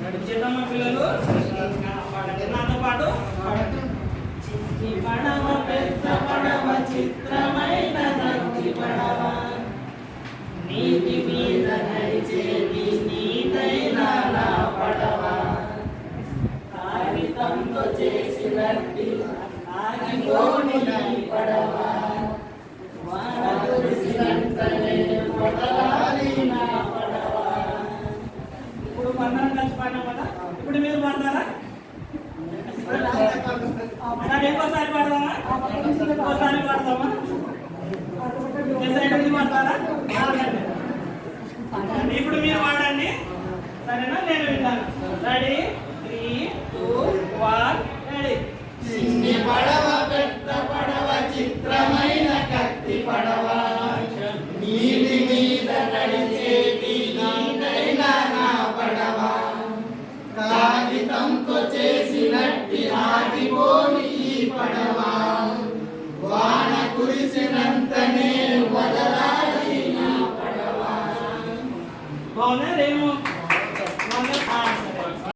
నడిచేద్దామా పిల్లలు? నాతో పాటు చిన్ని పడవ పెద్ద పడవ చిత్రమైన నది పడవ నీటి మీద నడిచేది నీదైన నా పడవ కాగితంతో చేసినట్టి ఆగిపోని పడవ వాన కురిసినంతనే పొదలాలి నా పడవ. ఇప్పుడు అందరం కలిసి పాడినాం కదా, ఇప్పుడు మీరు పాడతారా? ఇంకోసారి పాడదామా? ఇంకోసారి పాడదామా? సైడ్ నుంచి పాడతారా? ఇప్పుడు మీరు పాడండి, సరేనా? నేను వింటాను. రెడీ? 3, 2, 1 రెడీ. చిన్ని పడవ పెద్ద పడవ చిత్రమైన కత్తి పడవ నీటి మీద నడిచేది నీదైన నా పడవ కాగితంతో చేసినట్టి ఆగిపోని ఈ పడవ వాన కురిసినంత